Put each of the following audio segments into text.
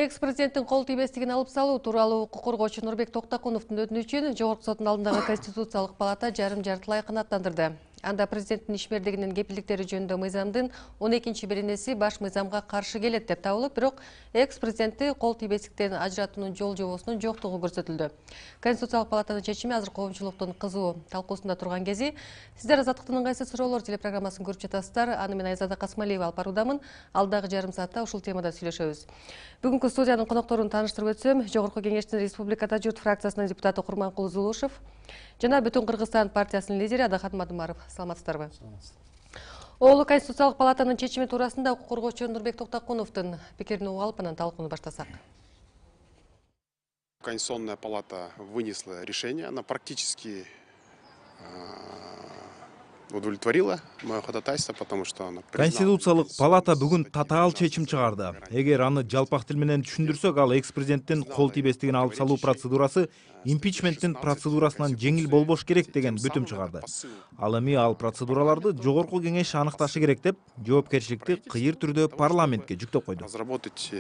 Экс-президенттин кол тийбестигин алып салуу тууралуу укук коргоочу Нурбек Токтакуновдун өтүнүчүн Жогорку соттун алдындагы Конституциялык палата жарым-жартылай канааттандырды. Анда президенттин ишмердигинин кепилдиктери жөнүндө мыйзамдын 12-беренеси баш мыйзамга каршы келет деп табылып, бирок экс-президентти кол тийбестиктен ажыратуунун жол жобосунун жоктугу көрсөтүлдү. Конституциялык палатанын чечими азыр коомчулуктун кызуу талкуусунда турган кези. Сиздер азаттыктын ыңгайсыз суроолор телепрограммасын көрүп жатасыздар. Аны мен Айзада Касмалиева алып баруудамын. Алдагы жарым саатта ушул темада сүйлөшөбүз. Бүгүнкү студиянын конокторун тааныштырып өтсөм, Жогорку Кеңештин Республикада журт фракциясынын депутаты Курманкул Зулушев жана Бүтүн Кыргызстан партиясынын лидери Адахат Мадымаров. Саламатсыздарбы? Оолу Конституциялык палатанын чечими туурасында укук коргоочу Нурбек Токтакуновдун пикирин угуп алып, анан талкууну баштасак. Конституционная палата вынесла решение, она практически удовлетворила мое ходатайство, потому что она признала... Конституциялык палата бүгүн татаал чечим чыгарды. Эгер аны жалпак тил менен түшүндүрсөк, ал экс-президенттин кол тийбестигин алып салуу процедурасы импичменттин процедурасынан жеңил болбош керек деген бүтүм чыгарды. Ал эми ал процедураларды Жогорку Кеңеш аныкташы керек деп, жоопкерчиликти кыйыр түрдө парламентке жүктөп койду. Разработать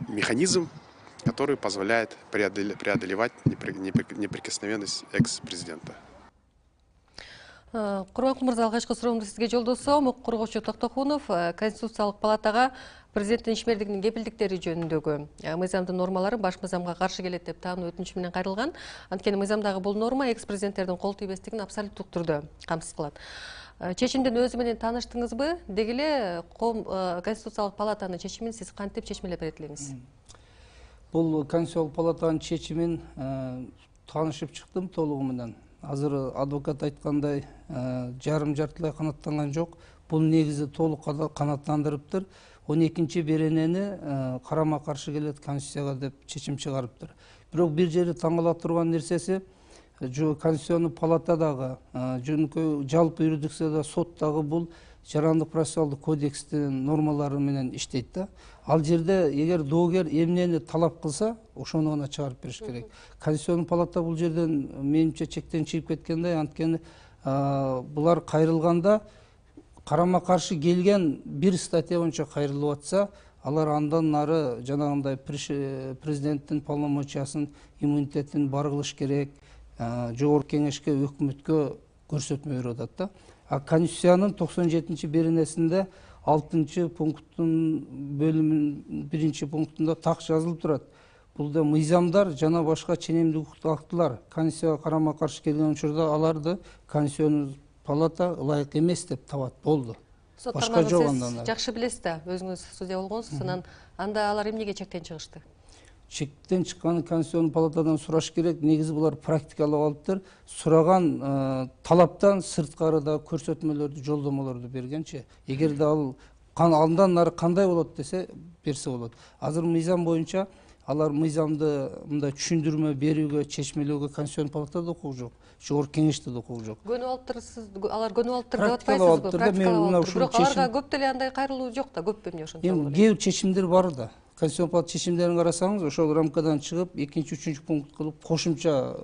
механизм, который позволяет преодолевать неприкосновенность экс-президента. Курманкул мырза, алгачкы суроомду сизге жолдосом, укук коргоочу Токтакунов Конституциялык палатага президенттин ишмердигинин кепилдиктери жөнүндөгү мыйзамдын нормалары баш мыйзамга каршы келет деп таануу өтүнүчү менен кайрылган. Анткени мыйзамдагы бул норма экс-президенттердин кол тийбестигин абсолюттук түрдө камсыз кылат. Чечимдин өзү менен тааныштыңызбы? Деги эле Конституциялык палатанын чечимин сиз кантип чечмелеп берет элеңиз? Бул Конституциялык палатанын чечимин таанышып чыктым толугу менен. Азыр адвокат айткандай жарым-жартылай канааттанган жок. Бул негизи толук канааттандырыптыр. 12-беренени карама каршы келет Конституцияга деп чечим чыгарыптыр. Бирок бир жери таң кала турган нерсеси, Конституционный палатадагы жөнөкөй жалпы юрисдикцияда соттагы бул жарандык процессуалдык кодекстин нормалары менен иштейт да. Ал жерде эгер доогер эмнени талап кылса, ошону гана чыгарып бериш керек. Конституционный палата бул жерден менимче чектен чыгып кеткендей, анткени булар кайрылганда карама каршы келген бир статья боюнча кайрылып атса, алар андан нары жанагындай президенттин полномочиясын, иммунитетин бар кылыш керек, Жогорку Кеңешке, өкмөткө көрсөтмө берип атат да. Конституциянын 97-беренесинде 6-пункттун бөлүмүнүн 1-пунктунда так жазылып турат. Бул да мыйзамдар жана башка ченемдик укуктук актылар Конституцияга карама каршы келген учурда аларды Конституционный палата ылайык эмес деп табат. Болду. Башка жок андан. Жакшы билесиз да, өзүңүз судья болгонсуз, анан анда алар эмнеге чектен чыгышты? Чектен чыкканы Конституционный палатадан сураш керек. Негизи булар практикалап алыптыр. Сураган талаптан сырткары да көрсөтмөлөрдү, жолдомолорду бергенчи. Эгерде ал андан нары кандай болот десе, берсе болот. Азыр мыйзам боюнча алар мыйзамды мындай түшүндүрмө берүүгө, чечмелөөгө Конституционный палатада укук жок. Жогорку Кеңеште да укук жок. Көнүп алыптырсыз, алар көнүп алыптыр деп атпайсызбы? Практикалап алыптыр. Бирок аларга көп деле андай кайрылуу жок да, көп эмне ошончо. Кээ бир чечимдер бар да. Конституциялык палата чечимдерин карасаңыз, ошол рамкадан чыгып, 2-3 пункт кылып кошумча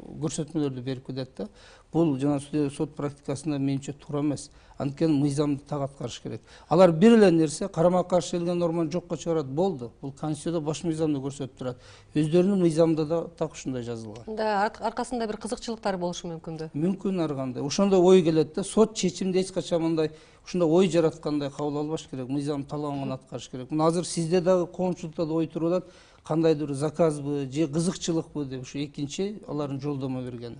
көрсөтмөлөрдү берип кетет да. Бул жана сот практикасында менимче туура эмес. Анткени мыйзамды так аткарыш керек. Алар бир эле нерсе карама каршы келген норманы жокко чыгарат, болду. Бул Конституцияда баш мыйзамды көрсөтүп турат. Өздөрүнүн мыйзамында да так ушундай жазылган. Да, аркасында бир кызыкчылыктар болушу мүмкүнбү? Мүмкүн ар кандай. Ошондой ой келет да. Сот чечимди эч качан мындай ушундай ой жараткандай кабыл албаш керек. Мыйзам талабын гана аткарыш керек. Мына азыр сизде дагы коомчулукта да ой туруп атат. Кандайдыр заказбы, же кызыкчылыкпы деп ушу экинчи алардын жолдомо бергени.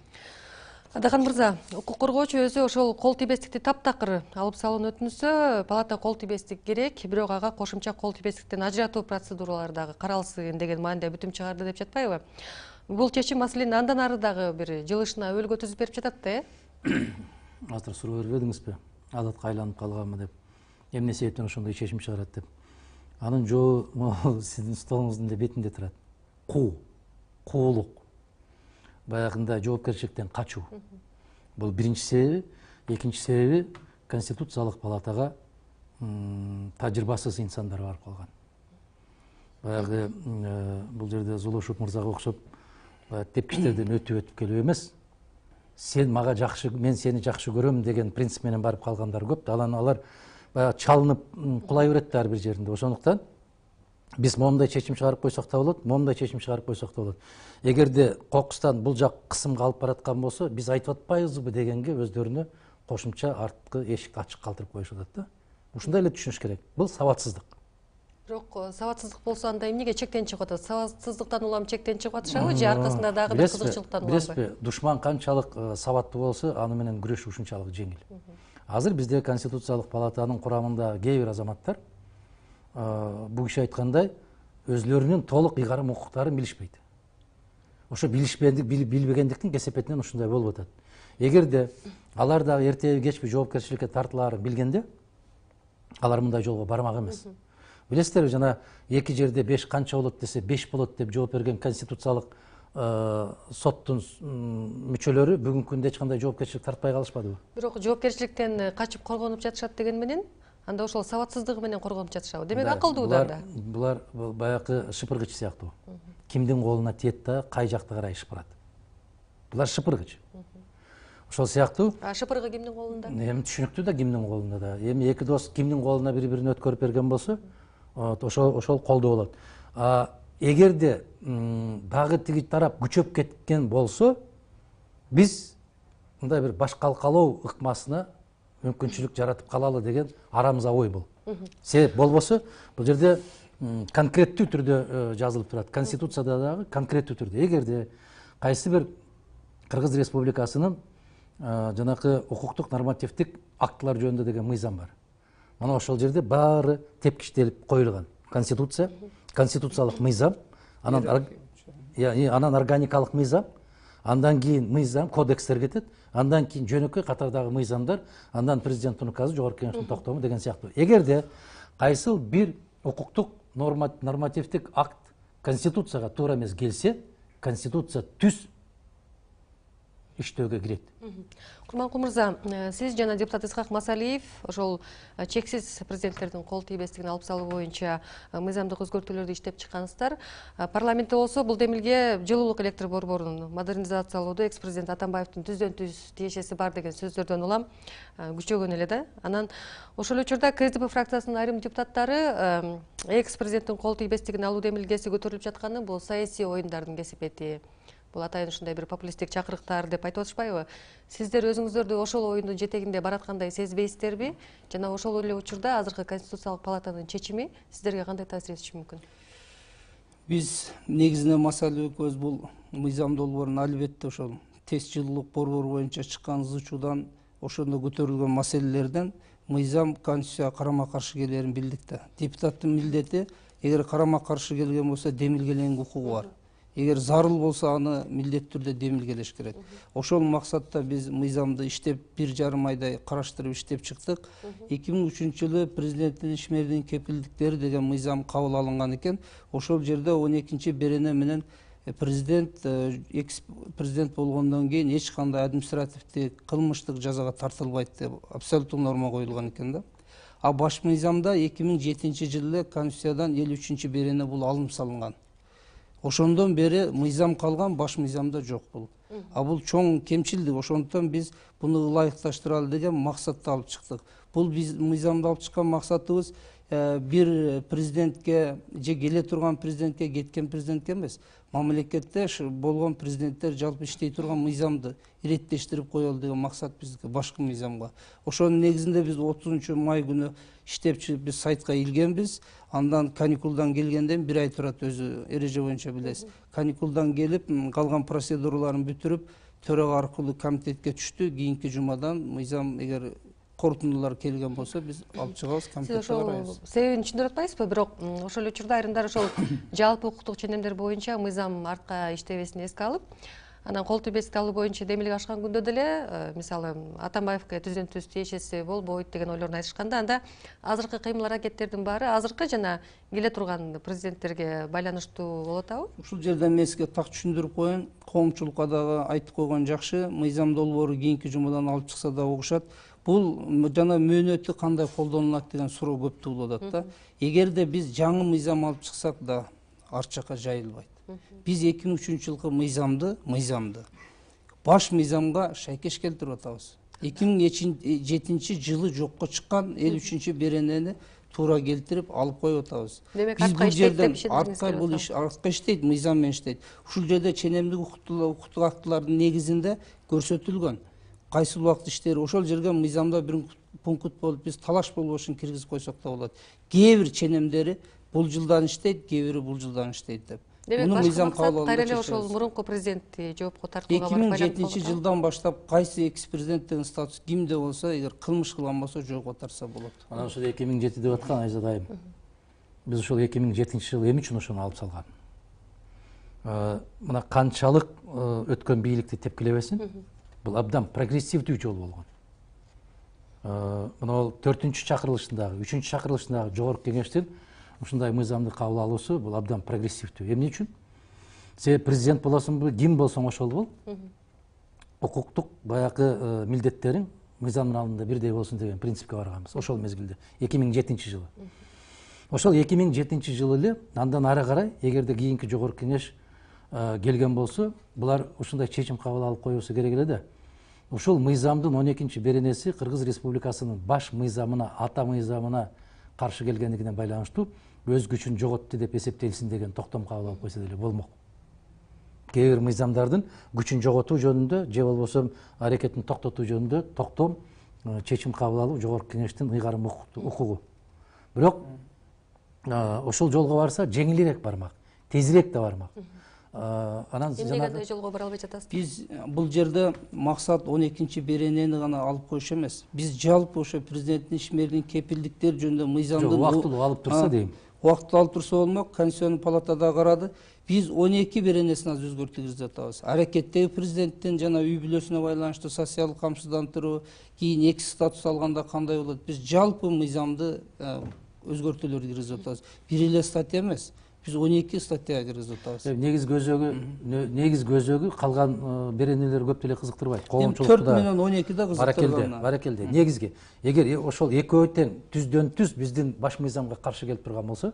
Адахат мырза, укук коргоочу өзү ошол кол тийбестикти таптакыр алып салууну өтүнсө, палата кол тийбестик керек, бирок ага кошумча кол тийбестиктен ажыратуу процедуралары дагы каралсын деген маанидә бүтүм чыгарды деп жатпайбы? Бул чечим маселени андан ары дагы бир жылышына өлгө түзүп берип жатат да, Азыр суроо бербедиңизби? Адатка айланып калганбы деп. Эмне себептен ошондой чечим чыгарат деп. Анын жообу сиздин столуңуздун бетинде турат. Куулук. Баягында жоопкерчиликтен качуу. Бул биринчи себеби, экинчи себеби Конституциялык палатага тажрыйбасыз инсандар барып калган. Баягы бул жерде Зулушев мырзага окшоп тепкичтерден өтүп келүү эмес. Сен мага жакшы, мен сени жакшы көрөм деген принцип менен барып калгандар көп. Алар баягы чалынып кулай берет ар бир жеринде. Ошондуктан Биз момундай чечим чыгарып койсок да болот, момундай чечим чыгарып койсок да болот. Эгерде кокустан бул жак кысымга алып бараткан болсо, биз айтып атпайбызбы дегенге өздөрүнө кошумча арткы эшик ачык калтырып коюшуп атат да. Ушундай эле түшүнүш керек. Бул сабатсыздык. Бирок сабатсыздык болсо анда эмнеге чектен чыгып атат? Сабатсыздыктан улам чектен чыгып атышабы же аркасында дагы бир кызыкчылыктан уламбы? Билесизби, душман канчалык сабаттуу болсо, аны менен күрөшүү ушунчалык жеңил. Азыр бизде Конституциялык палатанын курамында кээ бир азаматтар бул киши айткандай өзлөрүнүн толук ыйгарым укуктарын билишпейт. Ошо билбегендиктин кесепетинен ушундай болуп атат. Эгерде алар дагы эртеби кечпи жоопкерчиликке тартылаарын билгенде, алар мындай жолго бармак эмес. Билесиздерби, жана эки жерде 5 канча болот десе 5 болот деп жооп берген Конституциялык соттун мүчөлөрү бүгүнкү күндө эч кандай жоопкерчилик тартпай калышпадыбы? Бирок жоопкерчиликтен качып коргонуп жатышат деген менен, анда ошол сабатсыздыгы менен коргонуп жатышабы? Демек акылдуу да анда. Булар баягы шыпыргыч сыяктуу. Кимдин колуна тиет да кай жакка карай шыпырат. Булар шыпыргыч. Ошол сыяктуу. Шыпыргы кимдин колунда? Эми түшүнүктүү да кимдин колунда да. Эми эки дос кимдин колуна бири-бирин өткөрүп берген болсо, ошол колдоо болот. Эгерде дагы тиги тарап күчөп кеткен болсо, биз мындай бир баш калкалоо ыкмасына мүмкүнчүлүк жаратып калалы деген арамызда ой бул. Себеп болбосо, бул жерде конкреттүү түрдө жазылып турат. Конституцияда дагы конкреттүү түрдө. Эгерде кайсы бир Кыргыз Республикасынын жанакы укуктук нормативдик актылар жөнүндө деген мыйзам бар. Мына ошол жерде баары тепкичтелип коюлган. Конституция, конституциялык мыйзам, анан органикалык мыйзам, андан кийин мыйзам, кодекстер кетет, андан кийин жөнөкөй катардагы мыйзамдар, андан президенттин указы, жогорку кеңештин токтому деген сыяктуу. Эгерде кайсыл бир укуктук нормативдик акт конституцияга туура эмес келсе, конституция түз иштөөгө кирет. Курманкул мырза, сиз жана депутат Исхак Масалиев ошол чексиз президенттердин кол тийбестигин алып салуу боюнча мыйзамдык өзгөртүүлөрдү иштеп чыккансыздар. Парламентте болсо бул демилге жылуулук электр борборун модернизациялоодо экс-президент Атамбаевдин түздөн-түз тиешеси бар деген сөздөрдөн улам күчөгөн эле да. Анан ошол учурда КСДП фракциясынын айрым депутаттары экс-президенттин кол тийбестигин алуу демилгеси көтөрүлүп жатканын бул саясий оюндардын кесепети, бул атайын ушундай бир популисттик чакырыктар деп айтып атышпайбы? Сиздер өзүңүздөрдү ошол оюндун жетегинде бараткандай сезбейсиздерби? Жана ошол эле учурда азыркы Конституциялык палатанын чечими сиздерге кандай таасир этиши мүмкүн? Биз негизинен Масалиев экөөбүз бул мыйзам долбоорун албетте ошол тез жылуулук борбору боюнча чыккан ызычуудан, ошондо көтөрүлгөн маселелерден мыйзам Конституцияга карама каршы келерин билдик да. Депутаттын милдети эгер карама каршы келген болсо демилгелеңге укугу бар. Эгер зарыл болсо аны милдеттүү түрдө демилгелеш керек. Ошол максатта биз мыйзамды иштеп 1,5 айдай караштырып иштеп чыктык. 2003-жылы президенттин ишмердин кепилдиктери деген мыйзам кабыл алынган экен. Ошол жерде 12-берене менен президент экс-президент болгондон кийин эч кандай административдик, кылмыштык жазага тартылбайт деп абсолюттук норма коюлган экен да. А баш мыйзамда 2007-жылы Конституциядан 53-берене бул алым салынган. Ошондон бери мыйзам калган, баш мыйзамда жок бул. А бул чоң кемчилдик, ошондон биз буну ылайыкташтыралы деген максатты алып чыктык. Бул биз мыйзамды алып чыккан максатыбыз бир президентке же келе турган президентке, кеткен президентке эмес, мамлекетте болгон президенттер жалпы иштей турган мыйзамды иреттештирип коелу деген максат биздики башкы мыйзамга. Ошонун негизинде биз 30-май күнү иштеп чыгып биз сайтка илгенбиз. Андан каникулдан келгенден 1 ай турат, өзү эреже боюнча билесиз. Каникулдан келип, калган процедураларын бүтүрүп, төрага аркылуу комитетке түштү. Кийинки жумадан мыйзам эгер корутундулар келген болсо биз алып чыгабыз, комитетке карайбыз. Себебин түшүндүрүп атпайсызбы? Бирок ошол учурда айрымдар ошол жалпы укуктук ченемдер боюнча мыйзам артка иштебесин эске алып, анан кол тийбестик алуу боюнча демилге ашкан күндө деле, мисалы Атамбаевге түздөн-түз тиешеси болбойт деген ойлорун айтышканда, анда азыркы кыймыл аракеттердин баары азыркы жана келе турган президенттерге байланыштуу болуп атабы? Ушул жерден мен сизге так түшүндүрүп коеюн. Коомчулукка дагы айтып койгон жакшы. Мыйзам долбоору кийинки жумадан алып чыкса да угушат. Бул жана мөөнөтү кандай колдонулат деген суроо көп туулуп атат да. Эгерде биз жаңы мыйзам алып чыксак да арт жакка жайылбайт. Биз 2003-жылкы мыйзамды баш мыйзамга шайкеш келтирип атабыз. 2007-жылы жокко чыккан 53-беренени туура келтирип алып коюп атабыз. Демек, Биз артка бул иштейт деп жерден ишендиргиңиз артка бул иш артка иштейт, мыйзам менен иштейт. Ушул жерде ченемдик укуктук актылардын негизинде көрсөтүлгөн кайсы убакыт иштери ошол жерге мыйзамда бир пункт болуп биз талаш болбошун киргизип койсок да болот. Кээ бир ченемдери бул жылдан иштейт, кээ бири бул жылдан иштейт деп. Демек, башкы максат кайра эле ошол мурунку президентти жоопко тартууга барып 2007 жылдан баштап кайсы экс президент деген статус кимде болсо, эгер кылмыш кылган болсо жоопко тартса болот. Анан ошол 2007 деп аткан Айзат айым. Биз ошол 2007 жылы эмне үчүн ошону алып салган? Мына канчалык өткөн бийликти тепкилебесин? Бул абдан прогрессивдүү жол болгон. Мына ол 4-чакырылышындагы, 3-чакырылышындагы жогорку кеңештин ушундай мыйзамды кабыл алуусу бул абдан прогрессивдүү. Эмне үчүн? Сен президент болосуңбу, ким болсоң ошол бол. Укуктук баягы милдеттериң мыйзамдын алдында бирдей болсун деген принципке барганбыз. Ошол мезгилде 2007 жылы. Ошол 2007 жылы эле андан ары карай эгерде кийинки жогорку кеңеш келген болсо, булар ушундай чечим кабыл алып коюусу керек эле да. Ушул мыйзамдын 12-беренеси Кыргыз Республикасынын баш мыйзамына, ата мыйзамына каршы келгендигине байланыштуу өз күчүн жоготту деп эсептелсин деген токтом кабыл алып койсо деле болмок. Кээ бир мыйзамдардын күчүн жоготуу жөнүндө же болбосо аракетин токтотуу жөнүндө токтом чечим кабыл алуу жогорку кеңештин ыйгарым укугу. Бирок ошол жолго барса жеңилирээк бармак, тезирээк да бармак. Анан эмне кандай жолго бара албай жатасыз? Биз бул жерде максат 12-беренени гана алып коюш эмес. Биз жалпы ошо президенттин ишмердин кепилдиктери жөнүндө мыйзамдын убактылуу алып турса дейм. Убактылуу алып турса болмок, Конституцион палатада карады. Биз 12-беренесин азыр өзгөртүү киргизип атабыз. Аракеттеги президенттин жана үй бүлөсүнө байланыштуу социалдык камсыздандыруу, кийин экс статус алганда кандай болот? Биз жалпы мыйзамды өзгөртүүлөр киргизип атабыз. Бир эле статья эмес. Биз 12 статья киргизип атабыз. Негиз көзөгү калган беренелер көп деле кызыктырбайт. 4 менен 12 да кызыктырган. Баракелде. Негизги эгер ошол экөө тең түздөн-түз биздин баш мыйзамга каршы келип турган болсо,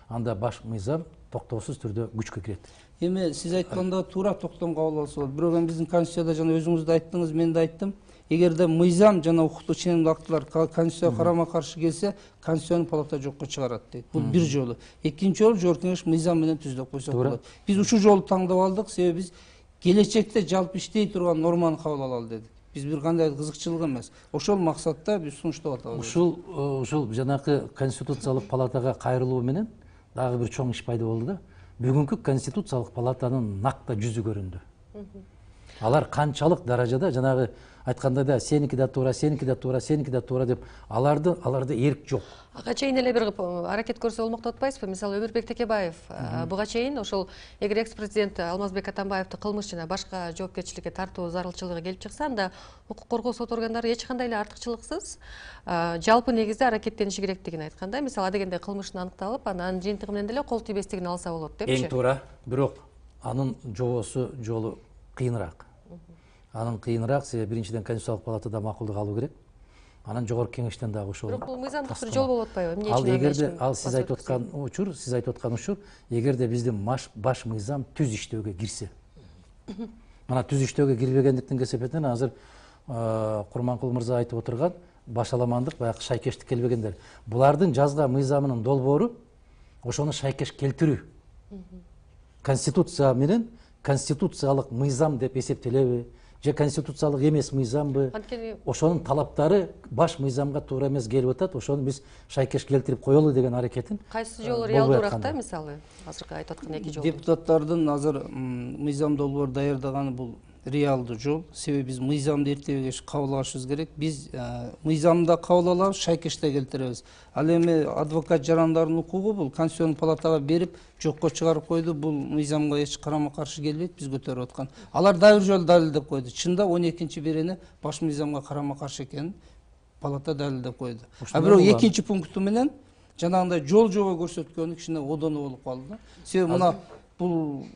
анда баш мыйзам токтоосуз түрдө күчкө кирет. Эми сиз айтканда туура токтом кабыл алса болот. Бирок эми биздин Конституцияда жана өзүңүз да айттыңыз, мен да айттым. Эгерде мыйзам жана укуктук ченемдик актылар Конституцияга карама каршы келсе, Конституцион палата жокко чыгарат дейт. Бул бир жолу. Экинчи жолу жогорку кеңеш мыйзам менен түздөп койсок болот. Биз ушул жолду тандап алдык, себеби биз келечекте жалпы иштей турган норманы кабыл алалы дедик. Биз бир кандай кызыкчылык эмес. Ошол максатта биз сунуштап атабыз. Ушул жанакы Конституциялык палатага кайрылуу менен дагы бир чоң иш пайда болду да. Бүгүнкү Конституциялык палатанын накта жүзү көрүндү. Алар канчалык даражада жанагы айткандай да сеники да туура, сеники да туура, сеники да туура деп аларда эрк жок. Ага чейин эле бир аракет көрсө болмок деп атпайсызбы? Мисалы Өмүрбек Текебаев буга чейин ошол эгер экс-президент Алмазбек Атамбаевди кылмыш жана башка жоопкерчиликке тартуу зарылчылыгы келип чыкса, анда укук коргоо сот органдары эч кандай эле артыкчылыксыз жалпы негизде аракеттениши керектигин айтканда, мисалы адегенде кылмыштын аныкталып, анан жыйынтыгы менен деле кол тийбестигин алса болот депчи. Эң туура, бирок анын жолу кыйыныраак. Анын кыйыныраак, себеби биринчиден Конституциялык палатада макулдук алуу керек. Анан жогорку кеңештен дагы ошол. Бирок бул мыйзамдык бир жол болуп атпайбы? Эмне үчүн? Ал эгерде сиз айтып аткан учур, эгерде биздин баш мыйзам түз иштөөгө кирсе. Мына түз иштөөгө кирбегендиктин кесепетинен азыр Курманкул мырза айтып отурган башаламандык, баягы шайкештик келбегендер. Булардын жазга мыйзамынын долбоору ошону шайкеш келтирүү. Конституция менен конституциялык мыйзам деп эсептелеби? Же конституциялык эмес мыйзамбы? Ошонун талаптары баш мыйзамга туура эмес келип атат. Ошону биз шайкеш келтирип коелу деген аракетин. Кайсы жолу реалдуураак да, мисалы? Азыркы айтып аткан эки жол. Депутаттардын азыр мыйзам долбоор даярдаганы бул реалдуу жол. Себеби биз мыйзамды эртебегеш кабыл алышыбыз керек. Биз мыйзамда кабыл алабыз, шайкеште келтиребиз. Ал эми адвокат жарандардын укугу бул Конституцион палатага берип жокко чыгарып койду. Бул мыйзамга эч карама каршы келбейт, биз көтөрүп аткан. Алар дагы бир жолу далилдеп койду. Чында 12-берене баш мыйзамга карама каршы экенин палата далилдеп койду. А бирок экинчи пункту менен жанагындай жол көрсөткөнү кичине одону болуп калды. Себеби мына бул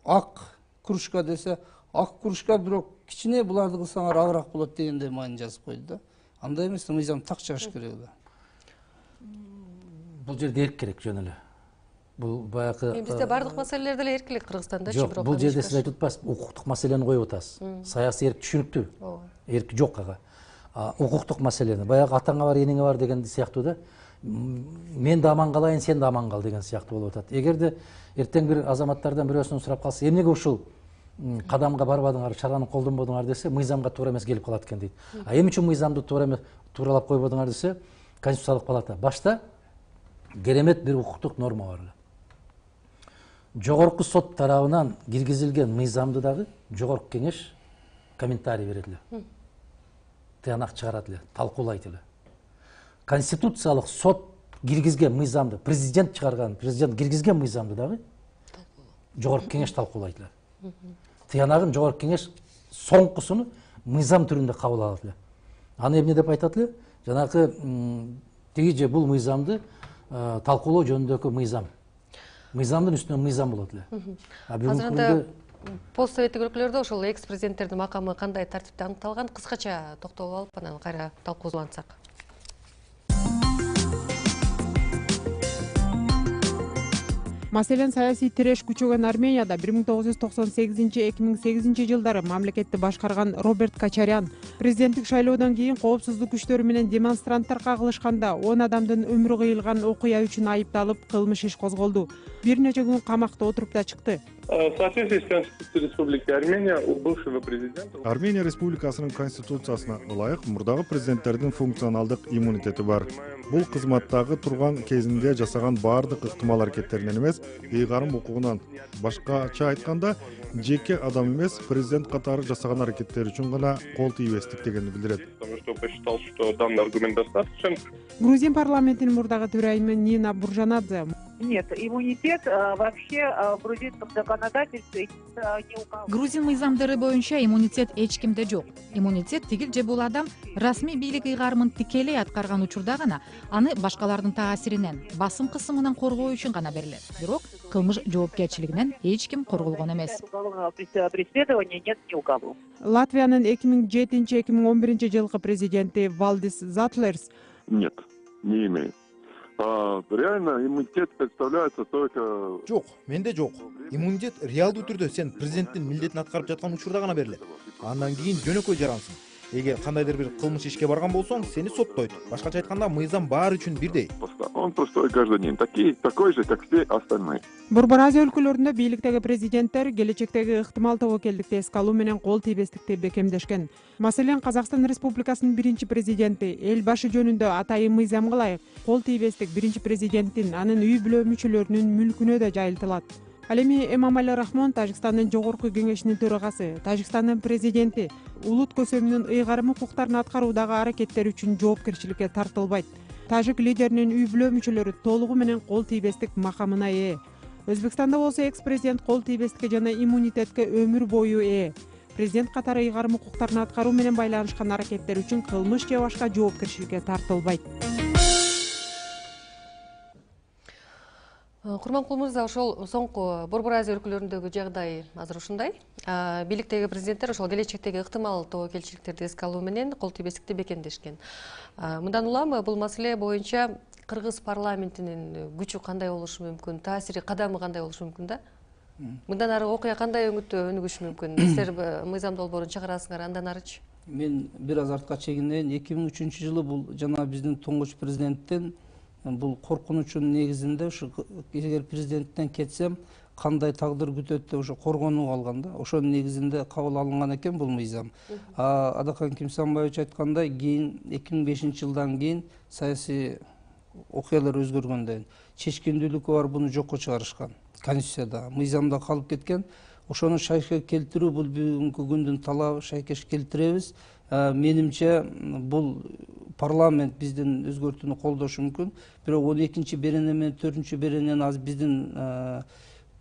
ак кружка десе, ак кружка бирок кичине буларды кылсаңар агыраак болот дегендей маани жазып койду да. Андай эмес, мыйзам так чыгыш керек да. Бул жерде эрк керек жөн эле. Бул баягы бизде бардык маселелерде эле эркилик Кыргызстандачы, бирок бул жерде сиз айтып атпайсызбы, укуктук маселени коюп атасыз. Саясий эрк түшүнүктүү. Эрк жок ага. Укуктук маселени, баягы атаңа бар, энеңе бар деген сыяктуу да. мен да аман калайын, сен да аман кал деген сыяктуу болуп атат. Эгерде эртең бир азаматтардан бирөөсүнөн сурап калса, эмнеге ушул кадамга барбадыңар, чараны колдонбодуңар десе, мыйзамга туура эмес келип калат экен дейт. А эмне үчүн мыйзамды тууралап койбодуңар десе, Конституциялык палата башта керемет бир укуктук норма бар эле. Жогорку сот тарабынан киргизилген мыйзамды дагы Жогорку кеңеш комментарий берет эле. Тыянак чыгарат эле, талкуулайт эле. Конституциялык сот киргизген мыйзамды, президент киргизген мыйзамды дагы Жогорку кеңеш талкуулайт эле. Тыянагын Жогорку кеңеш соңкусуну мыйзам түрүндө кабыл алат эле. Аны эмне деп айтат эле? Жанакы тиги же бул мыйзамды талкуулоо жөнүндөгү мыйзам. Мыйзамдын үстүнөн мыйзам болот эле. Азырында постсоветтик өлкөлөрдө ошол экс-президенттердин макамы кандай тартипте аныкталган, кыскача токтолуп алып анан кайра талкуулансак. Маселен, саясий тиреш күчөгөн Арменияда 1998-2008 жылдары мамлекетти башкарган Роберт Качарян президенттик шайлоодон кийин коопсуздук күчтөрү менен демонстранттар кагылышканда 10 адамдын өмүрү кыйылган окуя үчүн айыпталып, кылмыш иш козголду. Бир нече күн камакта отуруп да чыкты. В соответствии с Конституцией Республики Армения у бывшего президента... Армения Республикасынын конституциясына ылайык мурдагы президенттердин функционалдык иммунитети бар. Бул кызматтагы турган кезинде жасаган баардык ыктымал аракеттеринен эмес, ыйгарым укугунан. Башкача айтканда, жеке адам эмес, президент катары жасаган аракеттери үчүн гана кол тийбестик дегенди билдирет. Потому что посчитал, что данный аргумент достаточен. Грузин парламентинин мурдагы төрайымы Нина Буржанадзе. Нет, иммунитет вообще в грузинском законодательстве не указан. Грузин мыйзамдары боюнча иммунитет эч кимде жок. Иммунитет тигил же бул адам расмий бийлик ыйгарымын тикелей аткарган учурда гана аны башкалардын таасиринен, басым кысымынан коргоо үчүн гана берилет. Бирок кылмыш жоопкерчилигинен эч ким корголгон эмес. Уголовного преследования нет ни у кого. Латвиянын 2007-2011 жылкы президенти Валдис Затлерс нет, не имеет. Реально иммунитет представляется только... Жок, менде жок. Иммунитет реалдуу түрдө сен президенттин милдетин аткарып жаткан учурда гана берилет. Андан кийин жөнөкөй жарансың. Эгер кандайдыр бир кылмыш ишке барган болсоң, сени соттойт. Башкача айтканда, мыйзам баары үчүн бирдей. Он простой гражданин, такой же, как все остальные. Борбор Азия өлкөлөрүндө бийликтеги президенттер келечектеги ыктымал тобокелдикти эске алуу менен кол тийбестикти бекемдешкен. Маселен, Казакстан Республикасынын биринчи президенти эл башы жөнүндө атайын мыйзамга ылайык кол тийбестик биринчи президенттин анын үй бүлө мүчөлөрүнүн мүлкүнө да жайылтылат. Ал эми Эмомали Рахмон, Тажикстандын жогорку кеңешинин төрагасы, Тажикстандын президенти улут көсөмүнүн ыйгарым укуктарын аткаруудагы аракеттери үчүн жоопкерчиликке тартылбайт. Тажик лидеринин үй бүлө мүчөлөрү толугу менен кол тийбестик макамына ээ. Өзбекстанда болсо экс-президент кол тийбестикке жана иммунитетке өмүр бою ээ. Президент катары ыйгарым укуктарын аткаруу менен байланышкан аракеттер үчүн кылмыш же башка жоопкерчиликке тартылбайт. Курманкул мырза, ошол соңку Борбор Азия өлкөлөрүндөгү жагдай азыр ушундай. Бийликтеги президенттер ошол келечектеги ыктымал тобокелчиликтерди эске алуу менен кол тийбестикти бекемдешкен. Мындан улам бул маселе боюнча Кыргыз парламентинин күчү кандай болушу мүмкүн, таасири, кадамы кандай болушу мүмкүн да? Мындан ары окуя кандай өнүгүшү мүмкүн? Силер мыйзам долбоорун чыгарасыңар, андан арычы? Мен бир аз артка чегинейин. 2003 жылы бул жана биздин туңгуч президенттен бул коркунучунун негизинде ушу эгер президенттен кетсем кандай тагдыр күтөт деп ошо коргонууга алган да. Ошонун негизинде кабыл алынган экен бул мыйзам. Адакан Кимсанбаевич айткандай, кийин 2005 жылдан кийин саясий окуялар өзгөргөндөн чечкиндүүлүкү бар буну жокко чыгарышкан. Конституцияда, мыйзамда калып кеткен. Ошону шайкка келтирүү бул бүгүнкү күндүн талабы, шайкеш келтиребиз. Менимче бул парламент биздин өзгөртүүнү колдошу мүмкүн. Бирок 12-чи берене менен 4-чү беренени азыр биздин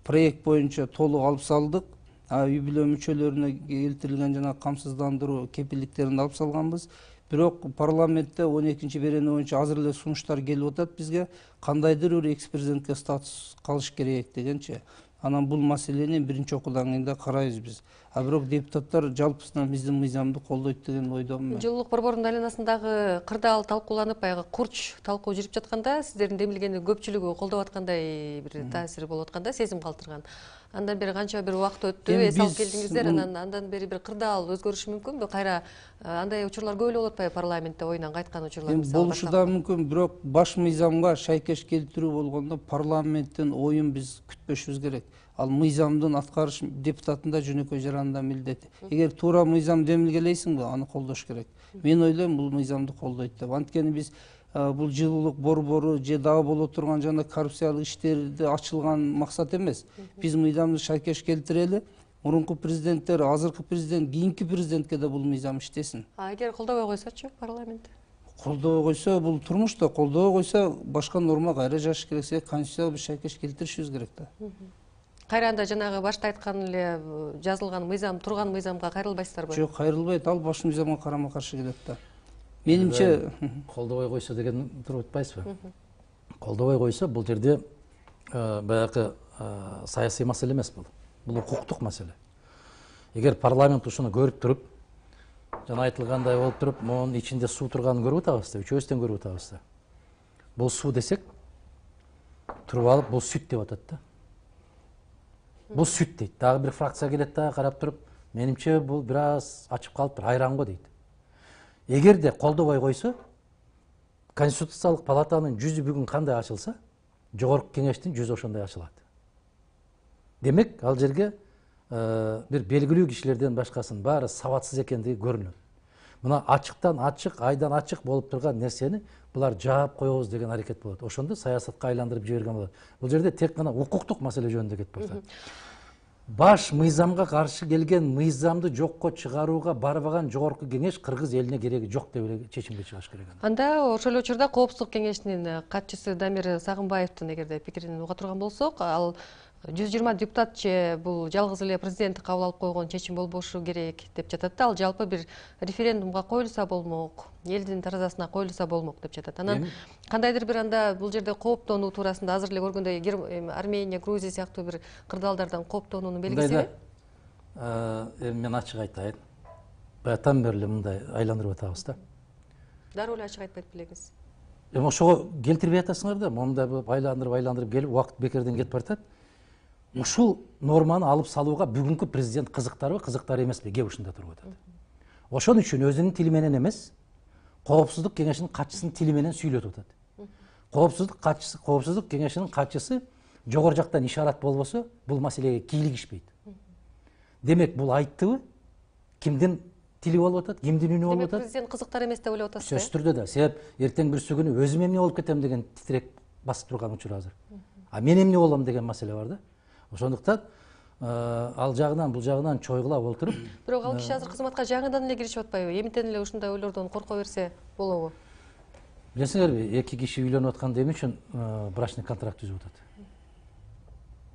проект боюнча толук алып салдык. Үй бүлө мүчөлөрүнө келтирилген жана камсыздандыруу кепилдиктерин алып салганбыз. Бирок парламентте 12-чи берене боюнча азыр эле сунуштар келип атат бизге, кандайдыр бир экс-президентке статус калыш керек дегенче. Анан бул маселени биринчи окуудан кийин да карайбыз биз. а бирок депутаттар жалпысынан биздин мыйзамды колдойт деген ойдомун мен. Жылуулук борборунун айланасындагы кырдаал талкууланып, баягы курч талкуу жүрүп жатканда, сиздердин демилгени көпчүлүгү колдоп аткандай бир таасири болуп атканда, сезим калтырган. Андан бери канча бир убакыт өттү, эс алып келдиңиздер, андан бери бир кырдаал өзгөрүшү мүмкүнбү? Кайра андай учурлар көп эле болуп атпайбы парламентте оюнан кайткан учурлар? Болушу да мүмкүн, бирок баш мыйзамга шайкеш келтирүү болгондо парламенттин оюн биз күтпөшүбүз керек. Ал мыйзамдын аткарыш депутатында жөнөкөй жарандын милдети. Эгер туура мыйзам демилгелейсиңби, аны колдош керек. Мен ойлойм, бул мыйзамды колдойт деп. Анткени биз бул жылуулук борбору же дагы боло турган жана коррупциялык иштерди ачылган максат эмес. Биз мыйзамды шайкеш келтирели, мурунку президенттер, азыркы президент, кийинки президентке да бул мыйзам иштесин. Эгер колдобой койсочу парламент? Колдобой койсо, бул турмушта колдобой койсо, башка норма кайра жазыш керек, конституцияга биз шайкеш келтиришибиз керек да. Кайра анда жанагы башта айткан эле жазылган мыйзам, турган мыйзамга кайрылбайсыздарбы? Жок, кайрылбайт, ал баш мыйзамга карама каршы келет да. Менимче колдобой койсо деген туруп атпайсызбы? Колдобой койсо бул жерде баягы саясий маселе эмес бул. Бул укуктук маселе. Эгер парламент ушуну көрүп туруп, жана айтылгандай болуп туруп, монун ичинде суу турганын көрүп атабыз да, үчөөбүздөн көрүп атабыз да. Бул суу десек, туруп алып, бул сүт деп атат да. Бул сүт дейт. Дагы бир фракция келет да, карап туруп, менимче бул бир аз ачып калып бир айран го дейт. Эгерде колдобой койсо, Конституциялык палатанын жүзү бүгүн кандай ачылса, жогорку кеңештин жүзү ошондой ачылат. Демек, ал жерге бир белгилүү кишилерден башкасынын баары сабатсыз экендиги көрүнөт. Мына ачыктан ачык, айдан ачык болуп турган нерсени булар жаап коебуз деген аракет болот. Ошондо саясатка айландырып жиберген болот. Бул жерде тек гана укуктук маселе жөнүндө кетип барат. Баш мыйзамга каршы келген мыйзамды жокко чыгарууга барбаган жогорку кеңеш Кыргыз элине кереги жок деп эле чечимге чыгыш керек. Анда ошол эле учурда Коопсуздук кеңешинин катчысы Дамир Сагынбаевдин эгерде пикирин уга турган болсок, ал 120 депутат же бул жалгыз эле президент кабыл алып койгон чечим болбошу керек деп жатат да. Ал жалпы бир референдумга коюлса болмок, элдин таразасына коюлса болмок деп жатат. Анан кандайдыр бир анда бул жерде кооптонуу туурасында азыр эле көргөндөй Армения, Грузия сыяктуу бир кырдаалдардан кооптонуунун белгисиби? Мен ачык айтайын. Баягытан бери эле мындай айландырып атабыз да. Дароо эле ачык айтпайт белеңиз. Ошого келтирбей атасыңар да, мондай айландырып келип убакыт бекерден кетип баратат. Ушул норманы алып салууга бүгүнкү президент кызыктарбы, кызыктар эмеспи, кеп ушунда туруп атат. Ошон үчүн өзүнүн тили менен эмес, Коопсуздук кеңешинин катчысынын тили менен сүйлөтүп атат. Коопсуздук кеңешинин катчысы жогору жактан ишарат болбосо, бул маселеге кийлигишпейт. Демек, бул айттыбы? Кимдин тили болуп атат, кимдин үнү болуп атат? Демек, президент кызыктар эмес деп ойлоп атасыз? Сөзсүз түрдө да. Себеп эртең бүрсү күнү өзүм эмне болуп кетем деген титирек басып турган учур азыр. А мен эмне болом деген маселе бар да. Ошондуктан ал жагынан бул жагынан чойгулап олтуруп. Бирок ал киши азыр кызматка жаңыдан эле киришип атпайбы? Эмнетен эле ушундай ойлордон корко берсе болобу? Билесиңерби, эки киши үйлөнүп атканда эмне үчүн брачный контракт түзүп атат?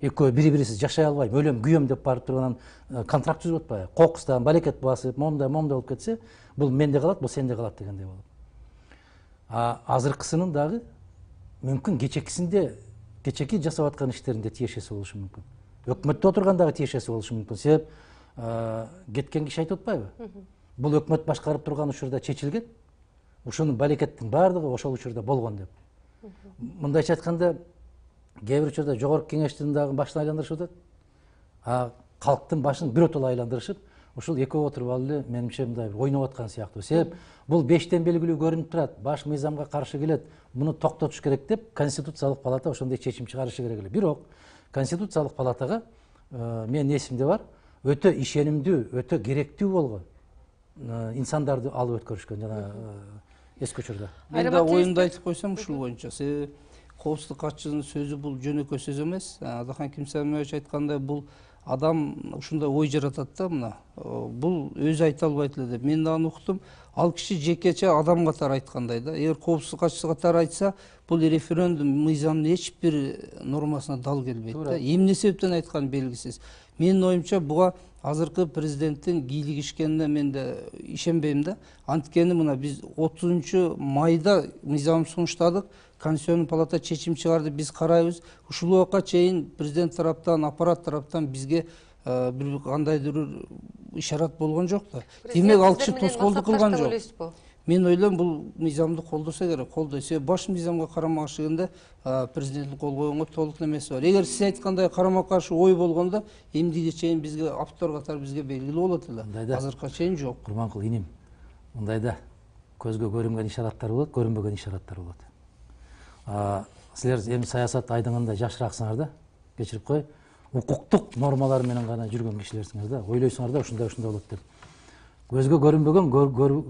Экөө бири-бирисиз жашай албайм, өлөм, күйөм деп барып турганан контракт түзүп атпайбы? Кокустан балекет басып, момдай болуп кетсе, бул менде калат, бул сенде калат дегендей болот. Азыркысынын дагы мүмкүн кечеки жасап аткан иштеринде тиешеси болушу мүмкүн. Өкмөттө отургандагы тиешеси болушу мүмкүн. Себеп кеткен киши айтып атпайбы? Бул өкмөт башкарып турган учурда чечилген. Ушунун балекеттин баардыгы ошол учурда болгон деп. Мындайча айтканда, кээ бир учурда жогорку кеңештин дагы башын айландырышып атат. Калктын башын биротоло айландырышып, ушул экөө отуруп алып эле менимче мындай ойноп аткан сыяктуу. Себеп бул 5тен белгилүү көрүнүп турат, баш мыйзамга каршы келет, муну токтотуш керек деп Конституциялык палата ошондой чечим чыгарышы керек эле. Бирок Конституциялык палатага менин эсимде бар, өтө ишенимдүү, өтө керектүү болгон инсандарды алып өткөрүшкөн жана эски учурда. Мен да оюмду айтып койсом ушул боюнча. Себеби Коопсуздук катчысынын сөзү бул жөнөкөй сөз эмес. Адахан Кимсамиевич айткандай, бул адам ушундай ой жаратат да, мына. Бул өзү айта албайт эле деп. Мен да аны уктум. Ал киши жекече адам катары айткандай да. Эгер Коопсуздук катчысы катары айтса, бул референдум мыйзамдын эч бир нормасына дал келбейт да. Эмне себептен айтканы белгисиз. Менин оюмча буга азыркы президенттин кийлигишкенине мен да ишенбейм да. Анткени мына биз 30 майда мыйзам сунуштадык. Конституционный палата чечим чыгарды, биз карайбыз. Ушул убакка чейин президент тараптан, аппарат тараптан бизге бир кандайдыр ишарат болгон жок да. Демек ал киши тоскоолдук кылган жок. Мен ойлойм бул мыйзамды колдоса керек, колдойт. Себеби баш мыйзамга карама каршыгында президенттин кол койгонго толук немеси бар. Эгер сиз айткандай карама каршы ой болгондо эмдиге чейин бизге автор катары бизге белгилүү болот эле. Азыркыга чейин жок. Курманкул иним, мындайда көзгө көрүнгөн ишараттар болот, көрүнбөгөн ишараттар болот. Силер эми саясат айдыңында жашыраксыңар да, кечирип кой. Укуктук нормалар менен гана жүргөн кишилерсиңер да, ойлойсуңар да ушундай болот деп. Көзгө көрүнбөгөн,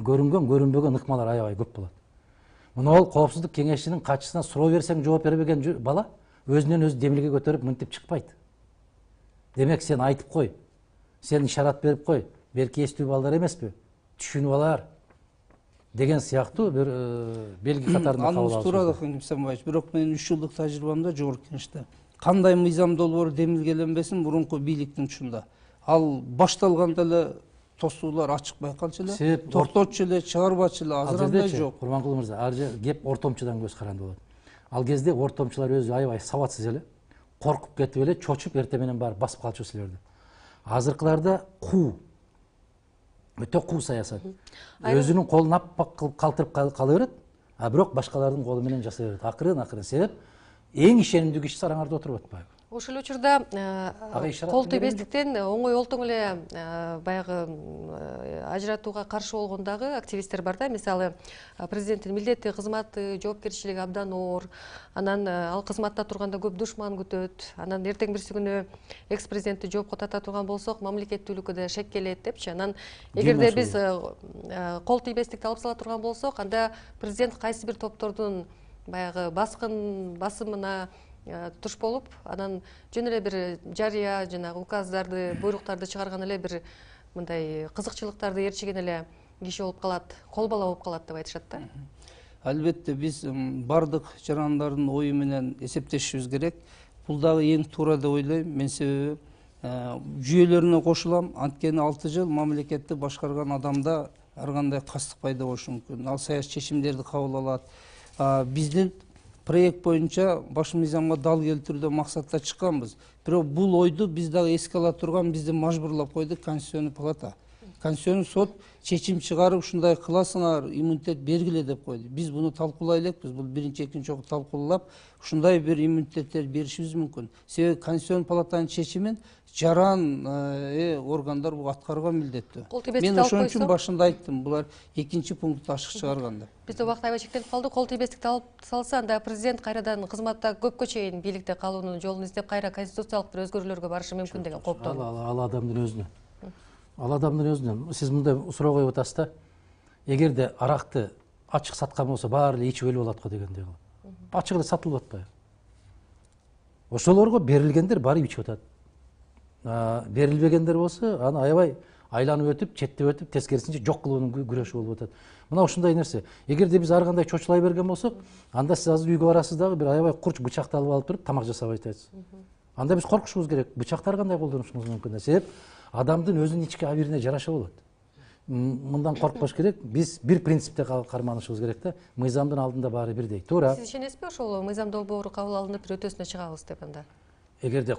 көрүнбөгөн ыкмалар аябай көп болот. Муну ол коопсуздук кеңешчинин катчысына суроо берсең жооп бербеген бала өзүнөн өзү демилге көтөрүп мынтип чыкпайт. Демек сен айтып кой, сен ишарат берип кой, белки эстүү балдар эмеспи, түшүнүп алар деген сыяктуу бир белги катарында кабыл алышат. Анысы туура да Кемсанбаевич, бирок менин 3 жылдык тажрыйбамда жогорку кеңеште кандай мыйзам долбоор демилгеленбесин мурунку бийликтин учунда. Ал башталганда эле тосуулар ачык байкалчу эле, токтотчу эле, чыгарбачу эле, азыр андай жок. Курманкул мырза, ар жер кеп ортомчудан көз каранды болот. Ал кезде ортомчулар өзү аябай сабатсыз эле, коркуп кетип эле, чочуп эртең менен барып басып калчу силерди. Азыркыларда өтө куу саясат. Өзүнүн колун аппак кылып калтырып кала берет, а бирок башкалардын колу менен жасай берет. Акырын себеп эң ишенимдүү киши сараңарда отуруп атпайбы? Ошол учурда кол тийбестиктен оңой олтоң эле баягы ажыратууга каршы болгон дагы активисттер бар да. Мисалы, президенттин милдети, кызматы, жоопкерчилиги абдан оор. Анан ал кызматта турганда көп душман күтөт. Анан эртең бирси күнү экс-президентти жоопко тартаа турган болсок, мамлекеттүүлүккө да шек келет депчи. Анан эгерде биз кол тийбестикти алып сала турган болсок, анда президент кайсы бир топтордун баягы басымына туш болуп, анан жөн эле бир жарыя жанагы указдарды, буйруктарды чыгарган эле бир мындай кызыкчылыктарды ээрчиген эле киши болуп калат, кол бала болуп калат деп айтышат да. Албетте биз бардык жарандардын ою менен эсептешибиз керек. Бул дагы эң туура деп ойлойм. Мен себеби жүйөлөрүнө кошулам. Анткени 6 жыл мамлекетти башкарган адамда ар кандай кастык пайда болушу мүмкүн. Ал саясий чечимдерди кабыл алат. Биздин проект боюнча баш мыйзамга дал келтирүүдө максатта чыкканбыз. Бирок бул ойду биз дагы эске ала турган, бизди мажбурлап койду Конституционный палата. Конституционный сот чечим чыгарып ушундай кыласыңар, иммунитет бергиле деп койду. Биз буну талкуулай элекпиз. Бул биринчи, экинчи жолу талкуулап, ушундай бир иммунитеттер беришибиз мүмкүн. Себеби Конституционный палатанын чечимин жаран органдар бул аткарууга милдеттүү. Мен ошон үчүн башында айттым, булар экинчи пунктты ачык чыгарганда. Бизде убакыт аябай чектелип калды. Кол тийбестикти алып салса, анда президент кайрадан кызматта көпкө чейин бийликте калуунун жолун издеп, кайра конституциялык бир өзгөрүүлөргө барышы мүмкүн деген кооптон. Ал адамдын өзүнө. Ал адамдын өзүнөн. Сиз мындай суроо коюп атасыз да. Эгерде аракты ачык саткан болсо, баары эле ичип өлүп алат го дегендей кылып. Ачык эле сатылып атпайбы? Ошолорго берилгендер барып ичип атат. Берилбегендер болсо, аны аябай айланып өтүп, четтеп өтүп, тескерисинче жок кылуунун күрөшү болуп атат. Мына ушундай нерсе. Эгерде биз ар кандай чочулай берген болсок, анда сиз азыр үйгө барасыз дагы бир аябай курч бычакты алып туруп тамак жасап айтасыз. Анда биз коркушубуз керек. Бычактар кандай колдонушубуз мүмкүн да. Себеп адамдын өзүнүн ички абийирине жараша болот. Мындан коркпош керек. Биз бир принципте карманышыбыз керек да. Мыйзамдын алдында баары бирдей. Туура. Сиз ишенесизби ошол мыйзам долбоору кабыл алынып өтөсүнө чыгабыз деп анда? Эгерде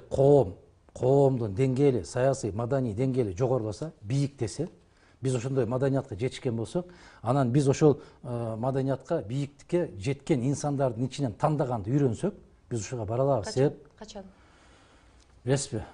коомдун деңгээли, саясий, маданий деңгээли жогоруласа, бийиктесе, биз ошондой маданиятка жетишкен болсок, анан биз ошол маданиятка, бийиктикке жеткен инсандардын ичинен тандаганды үйрөнсөк, биз ушуга бара алабыз. Себеп качан? Билесизби?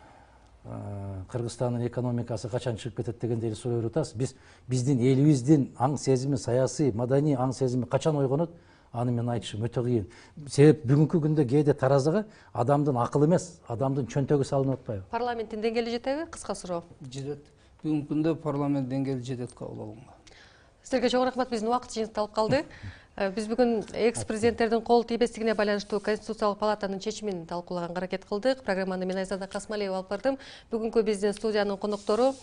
Кыргызстандын экономикасы качан чыгып кетет дегенде эле суроо берип атасыз. Биздин элибиздин аң сезими, саясий, маданий аң сезими качан ойгонот? Аны мен айтышым өтө кыйын. Себеп бүгүнкү күндө кээде таразыга адамдын акылы эмес, адамдын чөнтөгү салынып атпайбы? Парламенттин деңгээли жетеби? Кыска суроо. Жетет. Бүгүнкү күндө парламент деңгээли жетет кабыл алганга. Силерге чоң рахмат. Биздин убакыт жыйынтыкталып калды. Биз бүгүн экс-президенттердин кол тийбестигине байланыштуу Конституциялык палатанын чечимин талкуулаганга аракет кылдык. Программаны мен Айзада Касмалиева алып бардым. Бүгүнкү биздин студиянын коноктору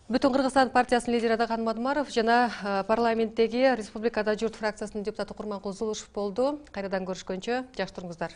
Бүтүн Кыргызстан партиясынын лидери Адакан Мадумаров жана парламенттеги Республикада журт фракциясынын депутаты Курманкул Зулушев болду. Кайрадан көрүшкөнчө жакшы туруңуздар.